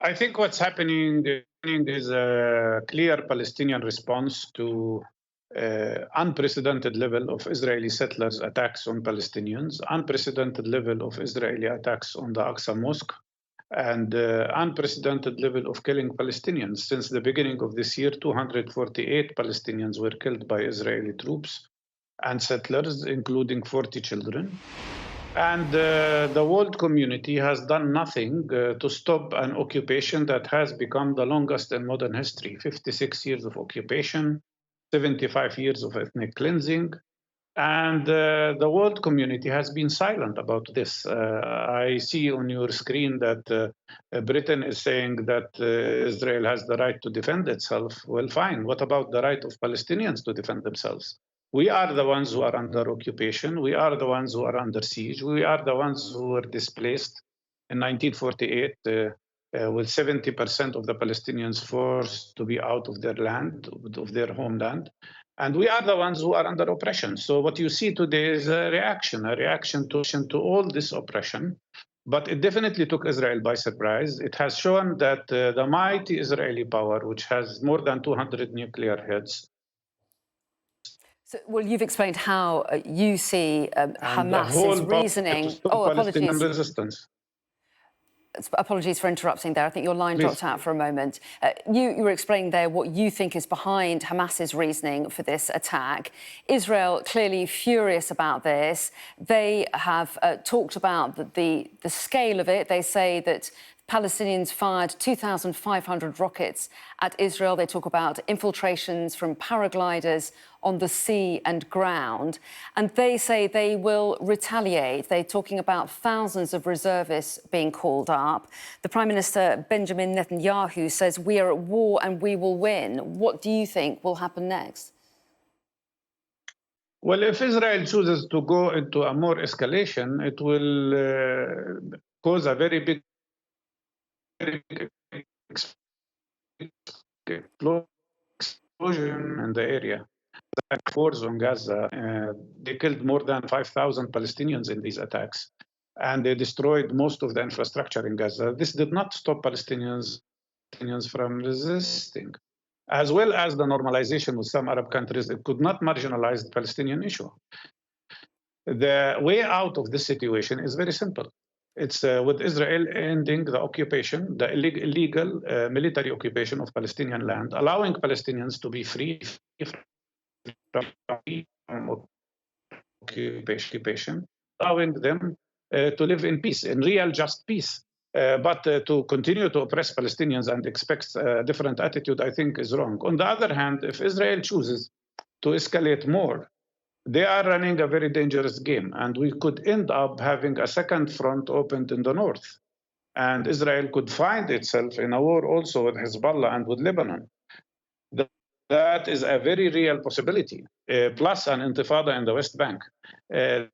I think what's happening is a clear Palestinian response to unprecedented level of Israeli settlers' attacks on Palestinians, unprecedented level of Israeli attacks on the Aqsa Mosque, and unprecedented level of killing Palestinians. Since the beginning of this year, 248 Palestinians were killed by Israeli troops and settlers, including 40 children. And the world community has done nothing to stop an occupation that has become the longest in modern history. 56 years of occupation, 75 years of ethnic cleansing. And the world community has been silent about this. I see on your screen that Britain is saying that Israel has the right to defend itself. Well, fine. What about the right of Palestinians to defend themselves? We are the ones who are under occupation. We are the ones who are under siege. We are the ones who were displaced in 1948 with 70% of the Palestinians forced to be out of their land, of their homeland. And we are the ones who are under oppression. So what you see today is a reaction to all this oppression. But it definitely took Israel by surprise. It has shown that the mighty Israeli power, which has more than 200 nuclear heads. So, well, you've explained how you see Hamas's reasoning. Palestinian resistance. Apologies for interrupting there. I think your line Please. dropped out for a moment. You were explaining there what you think is behind Hamas's reasoning for this attack. Israel clearly furious about this. They have talked about the scale of it. They say that Palestinians fired 2,500 rockets at Israel. They talk about infiltrations from paragliders on the sea and ground. And they say they will retaliate. They're talking about thousands of reservists being called up. The Prime Minister, Benjamin Netanyahu, says we are at war and we will win. What do you think will happen next? Well, if Israel chooses to go into a more escalation, it will cause a very big explosion in the area. The force on Gaza, they killed more than 5,000 Palestinians in these attacks, and they destroyed most of the infrastructure in Gaza. This did not stop Palestinians from resisting, as well as the normalization with some Arab countries. It could not marginalize the Palestinian issue. The way out of this situation is very simple. It's with Israel ending the occupation, the illegal military occupation of Palestinian land, allowing Palestinians to be free from occupation, allowing them to live in peace, in real just peace. But to continue to oppress Palestinians and expect a different attitude, I think, is wrong. On the other hand, if Israel chooses to escalate more, they are running a very dangerous game, and we could end up having a second front opened in the north. And Israel could find itself in a war also with Hezbollah and with Lebanon. That is a very real possibility, plus an intifada in the West Bank. The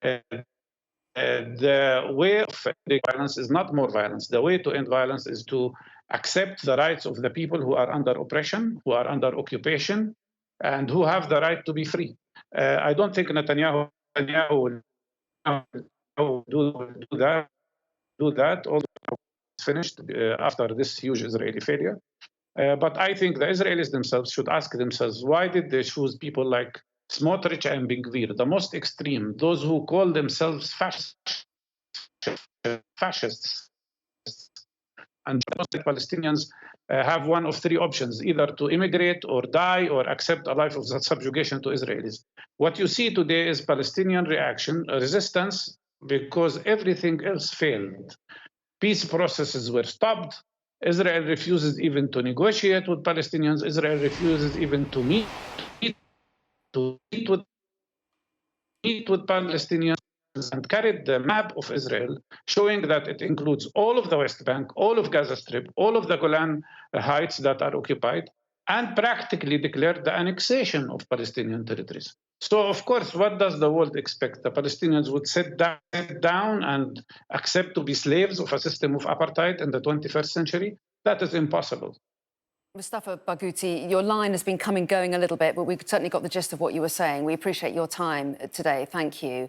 way of ending violence is not more violence. The way to end violence is to accept the rights of the people who are under oppression, who are under occupation, and who have the right to be free. I don't think Netanyahu will do that. Although it's finished after this huge Israeli failure. But I think the Israelis themselves should ask themselves, why did they choose people like Smotrich and Ben Gvir, the most extreme, those who call themselves fascists? And most Palestinians have one of three options, either to immigrate or die or accept a life of subjugation to Israelis. What you see today is Palestinian reaction, resistance, because everything else failed. Peace processes were stopped. Israel refuses even to negotiate with Palestinians. Israel refuses even to meet with Palestinians, and carried the map of Israel, showing that it includes all of the West Bank, all of Gaza Strip, all of the Golan Heights that are occupied, and practically declared the annexation of Palestinian territories. So, of course, what does the world expect? The Palestinians would sit down and accept to be slaves of a system of apartheid in the 21st century? That is impossible. Mustafa Barghouti, your line has been coming going a little bit, but we've certainly got the gist of what you were saying. We appreciate your time today. Thank you.